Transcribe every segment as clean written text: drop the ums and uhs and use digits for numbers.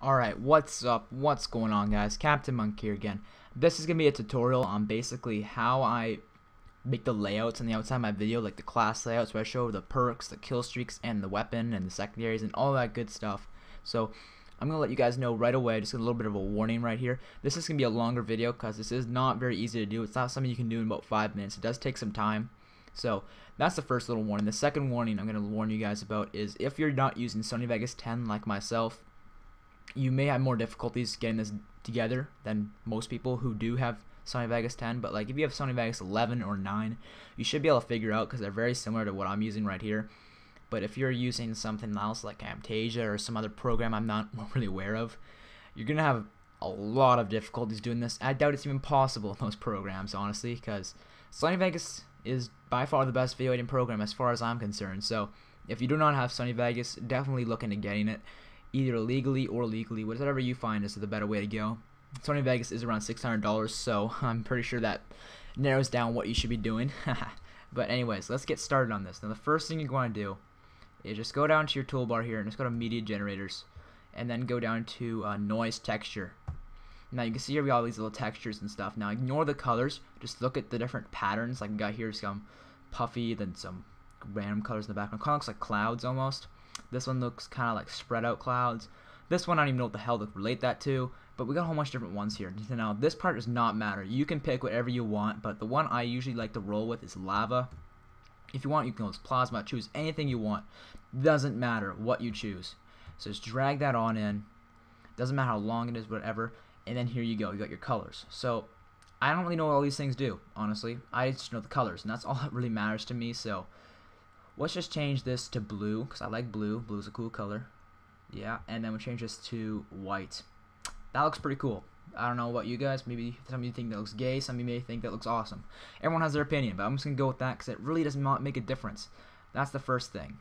Alright, what's up? What's going on, guys? Captain Monk here again. This is going to be a tutorial on basically how I make the layouts on the outside of my video, like the class layouts where I show the perks, the kill streaks, and the weapon, and the secondaries, and all that good stuff. So, I'm going to let you guys know right away, just a little bit of a warning right here. This is going to be a longer video because this is not very easy to do. It's not something you can do in about 5 minutes. It does take some time. So, that's the first little warning. The second warning I'm going to warn you guys about is if you're not using Sony Vegas 10 like myself, you may have more difficulties getting this together than most people who do have Sony Vegas 10, but like if you have Sony Vegas 11 or 9, you should be able to figure out because they're very similar to what I'm using right here. But if you're using something else like Camtasia or some other program I'm not really aware of, you're going to have a lot of difficulties doing this. I doubt it's even possible in those programs, honestly, because Sony Vegas is by far the best video editing program as far as I'm concerned. So if you do not have Sony Vegas, definitely look into getting it, either legally or legally, whatever you find is the better way to go. Sony Vegas is around $600, so I'm pretty sure that narrows down what you should be doing. But anyways, let's get started on this. Now the first thing you want to do is just go down to your toolbar here and just go to media generators and then go down to noise texture. Now you can see here we got all these little textures and stuff. Now ignore the colors, just look at the different patterns. Like we got here some puffy, then some random colors in the background. Kind of looks like clouds almost. This one looks kind of like spread out clouds. This one I don't even know what the hell to relate that to, but we got a whole bunch of different ones here. Now this part does not matter. You can pick whatever you want, but the one I usually like to roll with is lava. If you want, you can use plasma, choose anything you want. Doesn't matter what you choose. So just drag that on in. Doesn't matter how long it is, whatever. And then here you go. You got your colors. So I don't really know what all these things do, honestly. I just know the colors, and that's all that really matters to me. So let's just change this to blue, because I like blue. Blue's a cool color. Yeah, and then we'll change this to white. That looks pretty cool. I don't know about you guys. Maybe some of you think that looks gay. Some of you may think that looks awesome. Everyone has their opinion, but I'm just going to go with that because it really does not make a difference. That's the first thing.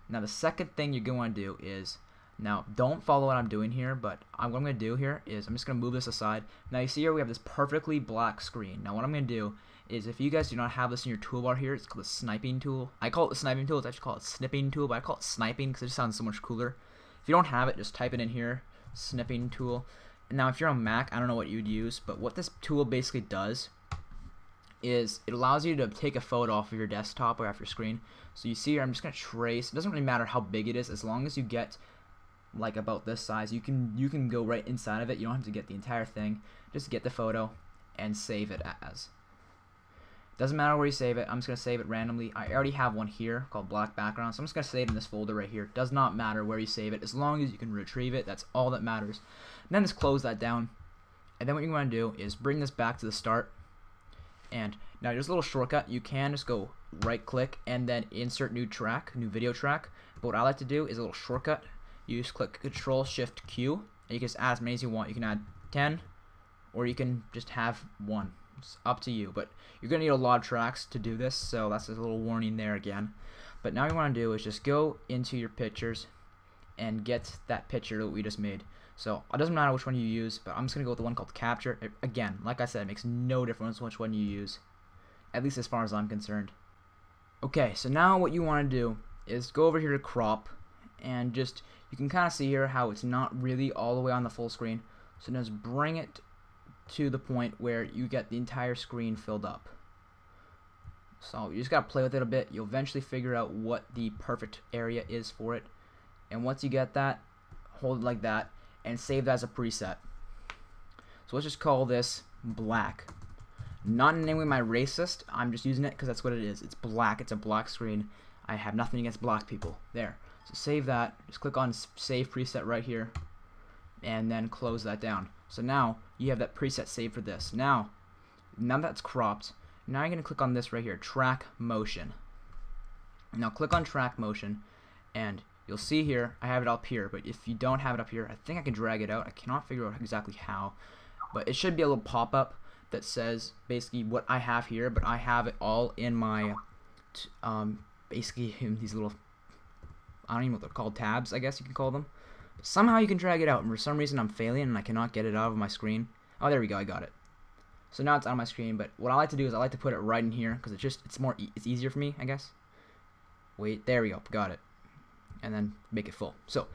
Now, the second thing you're going to do is, now, don't follow what I'm doing here, but what I'm going to do here is I'm just going to move this aside. Now, you see here we have this perfectly black screen. Now, what I'm going to do is if you guys do not have this in your toolbar here, it's called the sniping tool. I call it the sniping tool. It's actually called a snipping tool, but I call it sniping because it just sounds so much cooler. If you don't have it, just type it in here, snipping tool. Now, if you're on Mac, I don't know what you'd use, but what this tool basically does is it allows you to take a photo off of your desktop or off your screen. So you see here, I'm just going to trace. It doesn't really matter how big it is, as long as you get like about this size. You can go right inside of it. You don't have to get the entire thing. Just get the photo and save it as. Doesn't matter where you save it. I'm just going to save it randomly. I already have one here called black background, so I'm just going to save it in this folder right here. Does not matter where you save it, as long as you can retrieve it. That's all that matters. And then just close that down. And then what you want to do is bring this back to the start. And now there's a little shortcut. You can just go right click and then insert new track, new video track. But what I like to do is a little shortcut. You just click Control Shift Q, and you can just add as many as you want. You can add 10, or you can just have 1. It's up to you, but you're going to need a lot of tracks to do this, so that's a little warning there again. But now what you want to do is just go into your pictures and get that picture that we just made. So it doesn't matter which one you use, but I'm just going to go with the one called Capture. Again, like I said, it makes no difference which one you use, at least as far as I'm concerned. Okay, so now what you want to do is go over here to Crop, and just, you can kind of see here how it's not really all the way on the full screen. So just bring it to the point where you get the entire screen filled up. So you just gotta play with it a bit. You'll eventually figure out what the perfect area is for it. And once you get that, hold it like that and save that as a preset. So let's just call this black. Not in any way am I racist. I'm just using it because that's what it is. It's black. It's a black screen. I have nothing against black people. There. So save that. Just click on Save Preset right here, and then close that down. So now you have that preset saved for this. Now that's cropped. Now you're going to click on this right here, Track Motion. Now click on Track Motion, and you'll see here, I have it up here, but if you don't have it up here, I think I can drag it out. I cannot figure out exactly how, but it should be a little pop-up that says basically what I have here, but I have it all in my, basically in these little, I don't even know what they're called, tabs, I guess you can call them. Somehow you can drag it out, and for some reason I'm failing and I cannot get it out of my screen. Oh, there we go, I got it. So now it's on my screen, but what I like to do is I like to put it right in here because it's easier for me, I guess. Wait, there we go, got it. And then make it full. So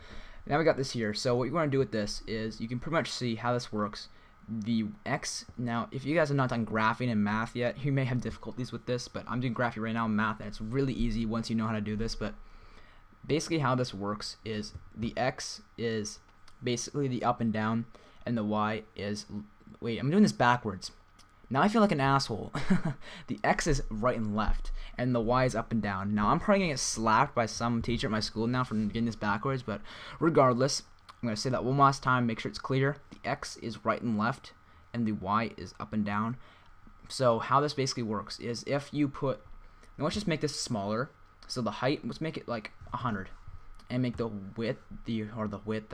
Now we got this here. So what you want to do with this is you can pretty much see how this works. The X, now if you guys have not done graphing and math yet, you may have difficulties with this, but I'm doing graphing right now in math, and it's really easy once you know how to do this. But basically how this works is the X is basically the up and down, and the Y is, wait, I'm doing this backwards. Now I feel like an asshole. The X is right and left, and the Y is up and down. Now I'm probably gonna get slapped by some teacher at my school now for getting this backwards, but regardless, I'm gonna say that one last time, make sure it's clear. The X is right and left, and the Y is up and down. So how this basically works is if you put, now let's just make this smaller. So the height, let's make it like 100, and make the width, the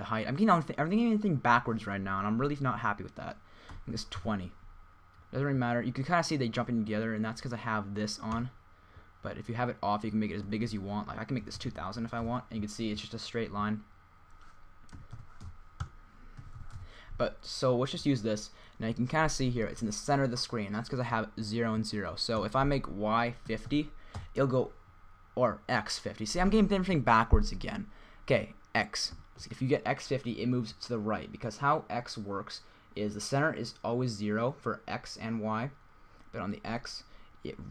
height. I'm getting everything backwards right now, and I'm really not happy with that. I think it's 20. Doesn't really matter. You can kind of see they jump in together, and that's because I have this on. But if you have it off, you can make it as big as you want. Like I can make this 2000 if I want, and you can see it's just a straight line. But so let's just use this. Now you can kind of see here it's in the center of the screen. That's because I have 0 and 0. So if I make Y 50, it'll go, or X 50. See, I'm getting everything backwards again. Okay, X. So if you get X 50, it moves to the right, because how X works is the center is always 0 for X and Y, but on the X,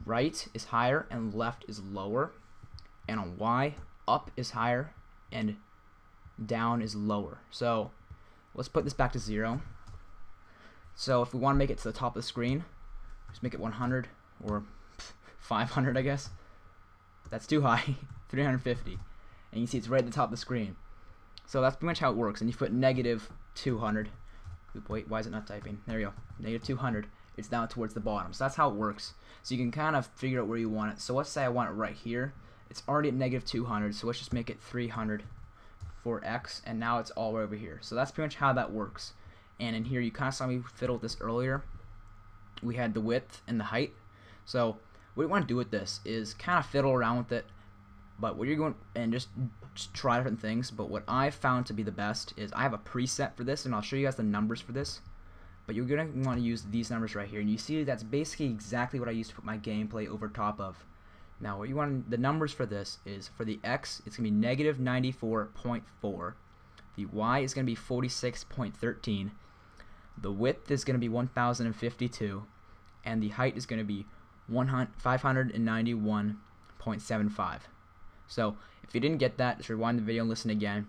right is higher and left is lower, and on Y, up is higher and down is lower. So let's put this back to 0. So if we want to make it to the top of the screen, just make it 100 or 500, I guess. That's too high. 350, and you see it's right at the top of the screen. So that's pretty much how it works. And you put negative 200. Wait, why is it not typing? There you go. Negative 200. It's down towards the bottom. So that's how it works. So you can kind of figure out where you want it. So let's say I want it right here. It's already at negative 200. So let's just make it 300 for X. And now it's all right over here. So that's pretty much how that works. And in here, you kind of saw me fiddle with this earlier. We had the width and the height. So what you want to do with this is kind of fiddle around with it. But what you're going and just try different things. But what I found to be the best is I have a preset for this, and I'll show you guys the numbers for this. But you're gonna want to use these numbers right here, and you see that's basically exactly what I used to put my gameplay over top of. Now, what you want, the numbers for this is for the X, it's gonna be negative 94.4. The Y is gonna be 46.13. The width is gonna be 1052, and the height is gonna be 591.75. So if you didn't get that, just rewind the video and listen again.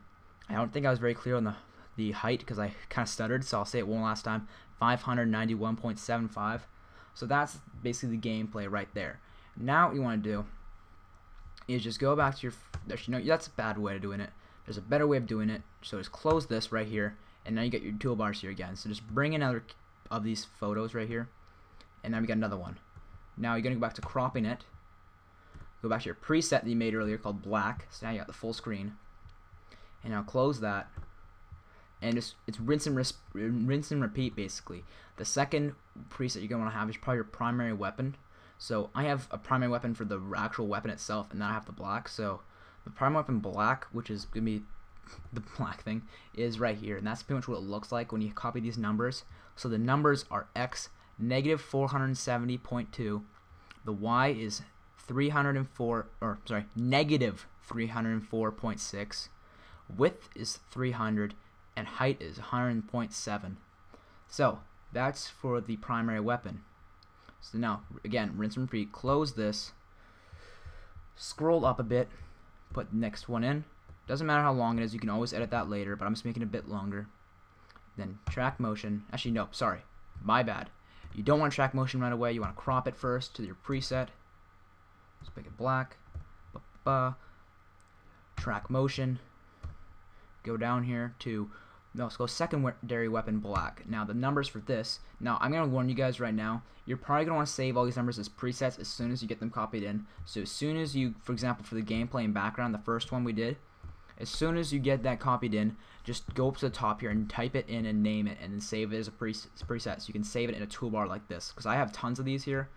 I don't think I was very clear on the height because I kind of stuttered, so I'll say it one last time. 591.75. So that's basically the gameplay right there. Now what you want to do is just go back to your, that's a bad way of doing it. There's a better way of doing it. So just close this right here, and now you get your toolbars here again. So just bring in another of these photos right here, and now we got another one. Now you're going to go back to cropping it. Go back to your preset that you made earlier called black. So now you got the full screen. And now close that. And just it's rinse and repeat basically. The second preset you're going to want to have is probably your primary weapon. So I have a primary weapon for the actual weapon itself, and then I have the black. So the primary weapon black, which is going to be the black thing, is right here. And that's pretty much what it looks like when you copy these numbers. So the numbers are X, negative 470.2. The Y is negative 304.6. Width is 300, and height is 100.7. So that's for the primary weapon. So now again, rinse and repeat. Close this, scroll up a bit, put the next one in. Doesn't matter how long it is, you can always edit that later, but I'm just making it a bit longer. Then track motion. Actually, no, sorry, my bad. You don't want track motion right away. You want to crop it first to your preset. Let's make it black. Track motion. Go down here to, no, let's go secondary weapon black. Now the numbers for this, now I'm going to warn you guys right now, you're probably going to want to save all these numbers as presets as soon as you get them copied in. So as soon as you, for example, for the gameplay and background, the first one we did, as soon as you get that copied in, just go up to the top here and type it in and name it, and then save it as a preset. So you can save it in a toolbar like this, because I have tons of these here,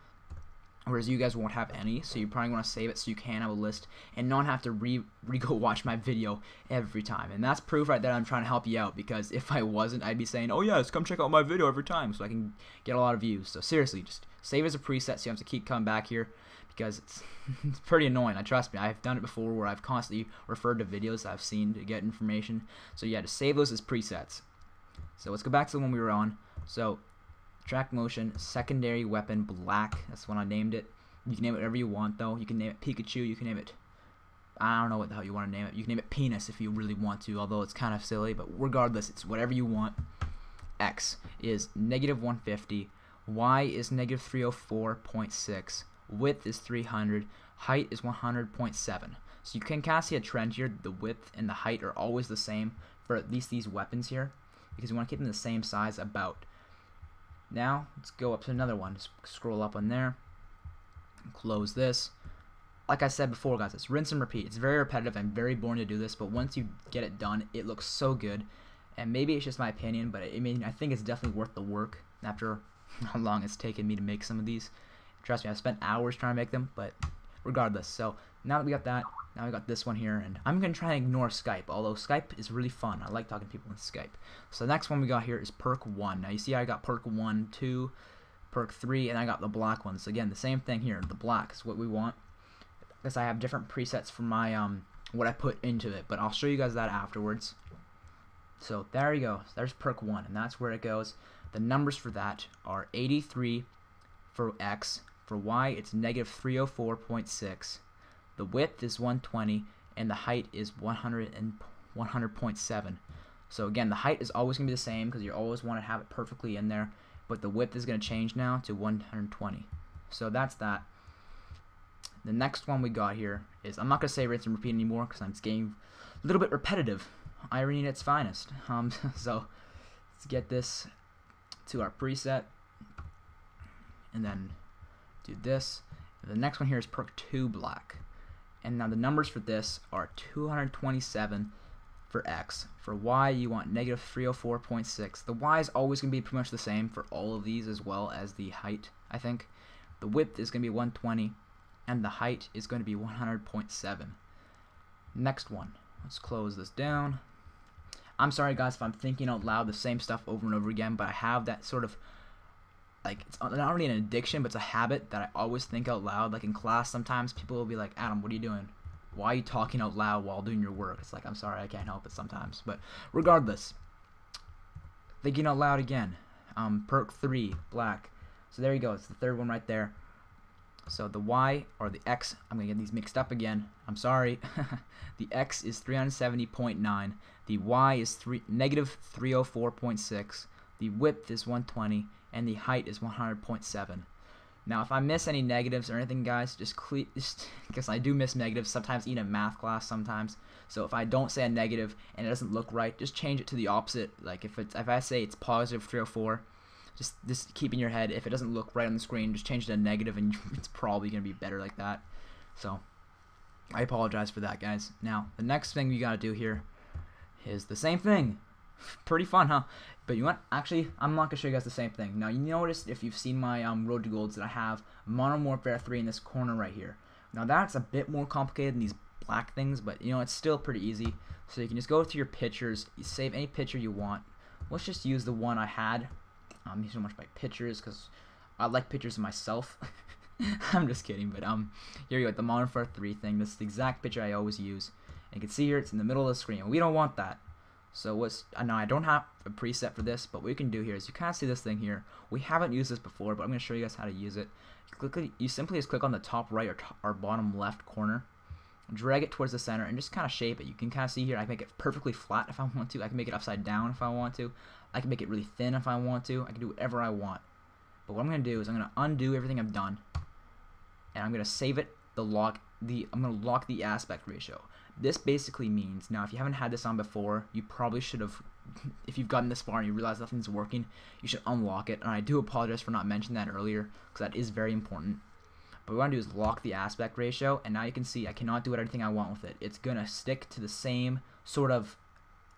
whereas you guys won't have any. So you probably want to save it so you can have a list and not have to go watch my video every time. And that's proof right there I'm trying to help you out, because if I wasn't, I'd be saying, oh yes, come check out my video every time so I can get a lot of views. So seriously, just save as a preset so you have to keep coming back here, because it's it's pretty annoying. Trust me, I've done it before where I've constantly referred to videos that I've seen to get information. So yeah, to save those as presets. So let's go back to the one we were on. So track motion, secondary weapon, black. That's when I named it. You can name it whatever you want though. You can name it Pikachu. You can name it, I don't know what the hell you want to name it. You can name it penis if you really want to, although it's kind of silly. But regardless, it's whatever you want. X is -150. Y is -304.6. Width is 300. Height is 100.7. So you can kind of see a trend here. The width and the height are always the same for at least these weapons here, because you want to keep them the same size about. Now let's go up to another one. Just scroll up on there. Close this. Like I said before, guys, it's rinse and repeat. It's very repetitive and very boring to do this, but once you get it done, it looks so good. And maybe it's just my opinion, but I think it's definitely worth the work after how long it's taken me to make some of these. Trust me, I've spent hours trying to make them, but regardless. So now that we got that, now we got this one here, and I'm going to try and ignore Skype, although Skype is really fun. I like talking to people with Skype. So the next one we got here is perk 1. Now you see I got perk 1, 2, perk 3, and I got the black ones. So again, the same thing here. The black is what we want, because I have different presets for my what I put into it, but I'll show you guys that afterwards. So there you go. There's perk 1, and that's where it goes. The numbers for that are 83 for X. For Y, it's -304.6. The width is 120, and the height is 100.7. So again, the height is always going to be the same because you always want to have it perfectly in there, but the width is going to change now to 120. So that's that. The next one we got here is, I'm not going to say rinse and repeat anymore because I'm getting a little bit repetitive. Irony at its finest. So let's get this to our preset, and then do this. The next one here is perk 2 black, and now the numbers for this are 227 for X. For Y, you want -304.6. The Y is always going to be pretty much the same for all of these, as well as the height, I think. The width is going to be 120, and the height is going to be 100.7. Next one. Let's close this down. I'm sorry guys if I'm thinking out loud the same stuff over and over again, but I have that sort of, like, it's not really an addiction, but it's a habit that I always think out loud. Like in class, sometimes people will be like, Adam, what are you doing? Why are you talking out loud while doing your work? It's like, I'm sorry, I can't help it sometimes. But regardless, thinking out loud again. Perk 3, black. So there you go. It's the third one right there. So the Y, or the X, I'm going to get these mixed up again. I'm sorry. The X is 370.9. The Y is -304.6. The width is 120. And the height is 100.7. Now, if I miss any negatives or anything, guys, just because I do miss negatives sometimes, even in math class sometimes. So if I don't say a negative and it doesn't look right, just change it to the opposite. Like if I say it's +304, just keep in your head, if it doesn't look right on the screen, just change it to negative, and it's probably going to be better like that. So I apologize for that, guys. Now, the next thing we got to do here is the same thing. Pretty fun, huh? But you know what? Actually, I'm not going to show you guys the same thing. Now, you notice, if you've seen my Road to Golds, that I have Modern Warfare 3 in this corner right here. Now, that's a bit more complicated than these black things, but, you know, it's still pretty easy. So you can just go to your pictures, you save any picture you want. Let's just use the one I had. I'm so much by pictures because I like pictures of myself. I'm just kidding, but here you go, the Modern Warfare 3 thing. This is the exact picture I always use. And you can see here, it's in the middle of the screen. We don't want that. So now I don't have a preset for this, but what we can do here is you kind of see this thing here. We haven't used this before, but I'm going to show you guys how to use it. You simply just click on the top right or bottom left corner, drag it towards the center, and just kind of shape it. You can kind of see here, I can make it perfectly flat if I want to. I can make it upside down if I want to. I can make it really thin if I want to. I can do whatever I want. But what I'm going to do is I'm going to undo everything I've done, and I'm going to save it. I'm going to lock the aspect ratio. This basically means, now if you haven't had this on before, you probably should have, if you've gotten this far and you realize nothing's working, you should unlock it. And I do apologize for not mentioning that earlier, because that is very important. But what I want to do is lock the aspect ratio, and now you can see I cannot do anything I want with it. It's going to stick to the same sort of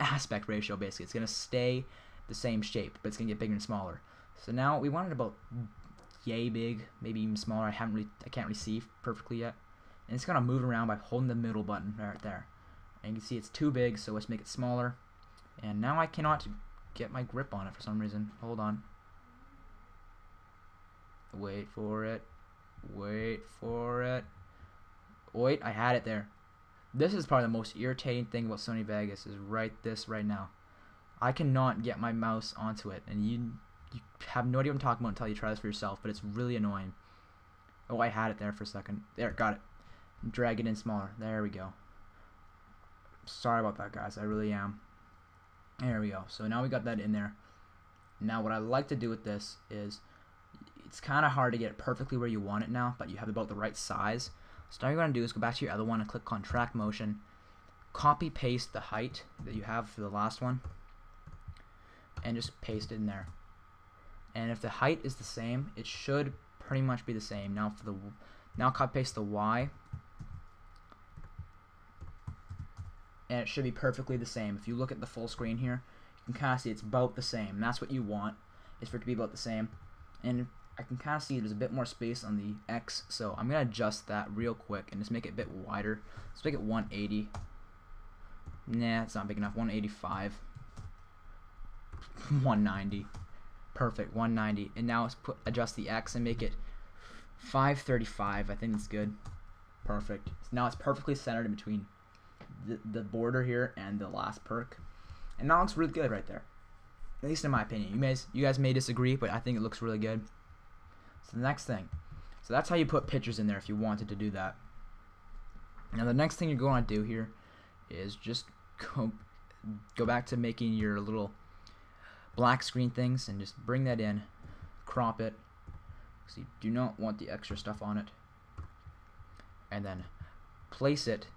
aspect ratio, basically. It's going to stay the same shape, but it's going to get bigger and smaller. So now we want it about yay big, maybe even smaller. I can't really see perfectly yet. And it's going to move around by holding the middle button right there. And you can see it's too big, so let's make it smaller. And now I cannot get my grip on it for some reason. Hold on. Wait for it. Wait for it. Wait, I had it there. This is probably the most irritating thing about Sony Vegas is right now. I cannot get my mouse onto it, and you have no idea what I'm talking about until you try this for yourself, but it's really annoying. Oh, I had it there for a second. There, got it. Drag it in smaller. There we go. Sorry about that, guys. I really am. There we go. So now we got that in there. Now what I like to do with this is, it's kind of hard to get it perfectly where you want it now, but you have about the right size. So now what you're going to do is go back to your other one and click on track motion. Copy paste the height that you have for the last one, and just paste it in there. And if the height is the same, it should pretty much be the same. Now for the copy paste the Y, and it should be perfectly the same. If you look at the full screen here, you can kind of see it's about the same. That's what you want, is for it to be about the same. And I can kind of see there's a bit more space on the X, so I'm going to adjust that real quick and just make it a bit wider. Let's make it 180. Nah, it's not big enough. 185. 190. Perfect, 190. And now let's adjust the X and make it 535. I think it's good. Perfect. So now it's perfectly centered in between the border here and the last perk. And that looks really good right there. At least in my opinion. You guys may disagree, but I think it looks really good. So the next thing. So that's how you put pictures in there if you wanted to do that. Now the next thing you're going to do here is just go back to making your little black screen things and just bring that in, crop it, so you do not want the extra stuff on it, and then place it.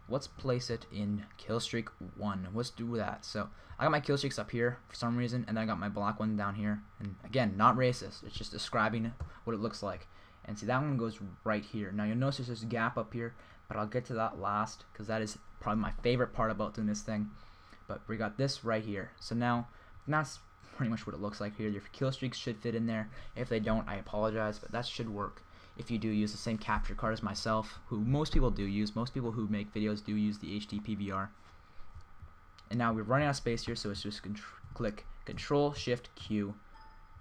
Let's place it in Killstreak 1. Let's do that. So I got my Killstreaks up here for some reason, and then I got my black one down here. And again, not racist. It's just describing what it looks like. And see, that one goes right here. Now you'll notice there's this gap up here, but I'll get to that last because that is probably my favorite part about doing this thing. But we got this right here. So now that's pretty much what it looks like here. Your Killstreaks should fit in there. If they don't, I apologize, but that should work. If you do use the same capture card as myself, who most people do use, most people who make videos do use the HD PVR. And now we're running out of space here, so it's just click Control Shift Q,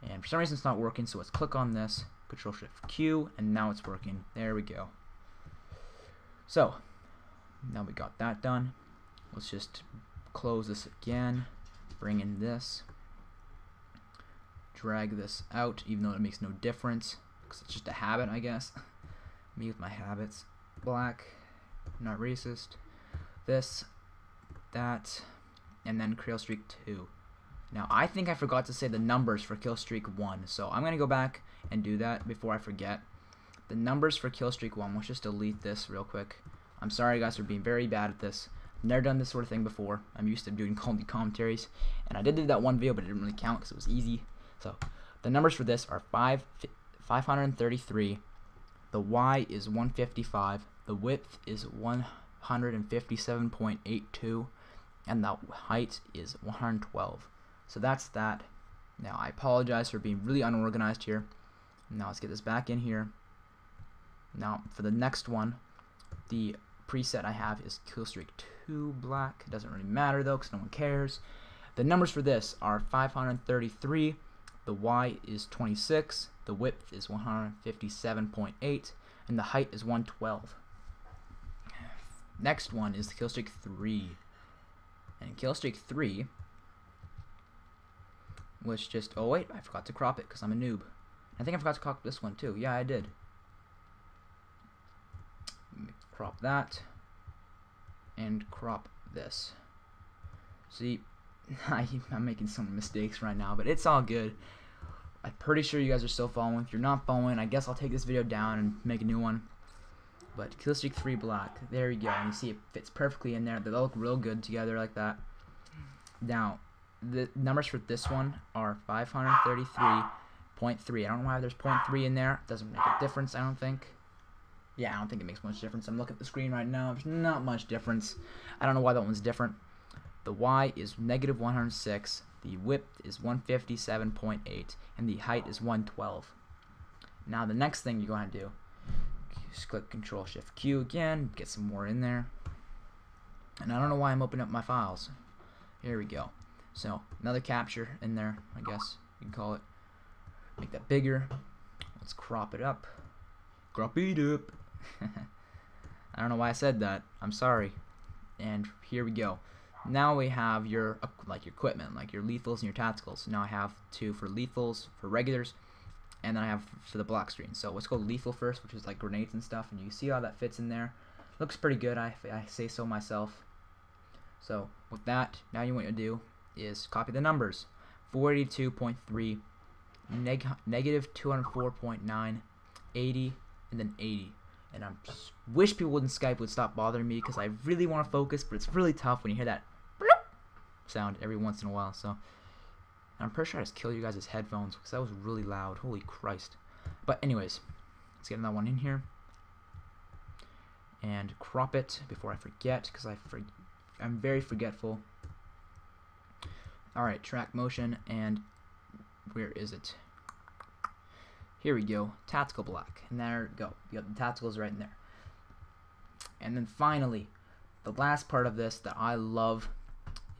and for some reason it's not working, so let's click on this, Control Shift Q, and now it's working. There we go. So now we got that done. Let's just close this again, bring in this, drag this out, even though it makes no difference. Because it's just a habit, I guess. Me with my habits. Black, not racist. This, that, and then Killstreak 2. Now, I think I forgot to say the numbers for Killstreak 1, so I'm going to go back and do that before I forget. The numbers for Killstreak 1, let's just delete this real quick. I'm sorry, guys, for being very bad at this. I've never done this sort of thing before. I'm used to doing commentaries, and I did do that one video, but it didn't really count because it was easy. So, the numbers for this are 533, the Y is 155, the width is 157.82, and the height is 112. So that's that. Now I apologize for being really unorganized here. Now let's get this back in here. Now for the next one, the preset I have is Killstreak 2 black. It doesn't really matter though because no one cares. The numbers for this are 533, the Y is 26, the width is 157.8, and the height is 112. Next one is the Killstreak 3. And Killstreak 3 was just, oh wait, I forgot to crop it because I'm a noob. I think I forgot to crop this one too. Yeah, I did. Crop that and crop this. See, I'm making some mistakes right now, but it's all good. I'm pretty sure you guys are still following. If you're not following, I guess I'll take this video down and make a new one. But Killstreak 3 black, there you go. And you see it fits perfectly in there. They look real good together like that. Now, the numbers for this one are 533.3. I don't know why there's 0.3 in there. It doesn't make a difference, I don't think. Yeah, I don't think it makes much difference. I'm looking at the screen right now. There's not much difference. I don't know why that one's different. The Y is negative 106. The width is 157.8. And the height is 112. Now, the next thing you're going to do, just click Control Shift Q again, get some more in there. And I don't know why I'm opening up my files. Here we go. So, another capture in there, I guess you can call it. Make that bigger. Let's crop it up. Copy doop. I don't know why I said that. I'm sorry. And here we go. Now we have your equipment, like your lethals and your tacticals. Now I have two for lethals, for regulars, and then I have for the black screen. So let's go lethal first, which is like grenades and stuff, and you see how that fits in there. Looks pretty good, I say so myself. So with that, now you want to do is copy the numbers. 482.3, negative 204.9, 80, and then 80. And I just wish people wouldn't Skype would stop bothering me, because I really want to focus, but it's really tough when you hear that sound every once in a while. So I'm pretty sure I just killed you guys' headphones, because that was really loud. Holy Christ. But anyways, let's get that one in here and crop it before I forget, because I'm very forgetful. Alright, track motion, and where is it? Here we go, tactical black, and there we go. You got the tacticals right in there. And then finally, the last part of this that I love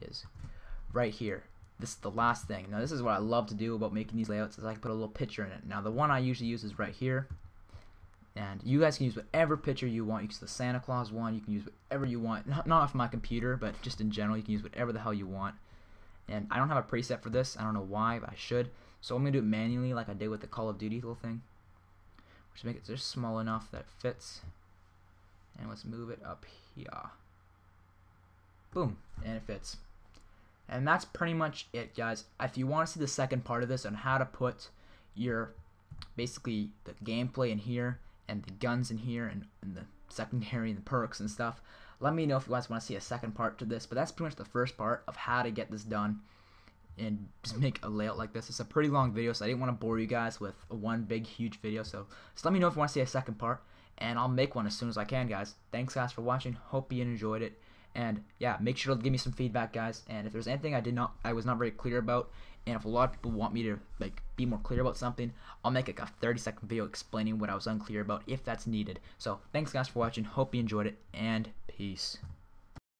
is right here. This is the last thing. Now this is what I love to do about making these layouts, is I can put a little picture in it. Now the one I usually use is right here, and you guys can use whatever picture you want. You can use the Santa Claus one, you can use whatever you want. Not off my computer, but just in general, you can use whatever the hell you want. And I don't have a preset for this. I don't know why, but I should. So I'm going to do it manually like I did with the Call of Duty little thing. Just make it just small enough that it fits. And let's move it up here. Boom. And it fits. And that's pretty much it, guys. If you want to see the second part of this on how to put your, basically, the gameplay in here, and the guns in here, and the secondary and the perks and stuff, let me know if you guys want to see a second part to this. But that's pretty much the first part of how to get this done and just make a layout like this. It's a pretty long video, so I didn't want to bore you guys with one big huge video. So just let me know if you want to see a second part, and I'll make one as soon as I can, guys. Thanks guys for watching. Hope you enjoyed it. And yeah, make sure to give me some feedback, guys. And if there's anything I was not very clear about, and if a lot of people want me to be more clear about something, I'll make a 30-second video explaining what I was unclear about if that's needed. So thanks guys for watching. Hope you enjoyed it, and peace.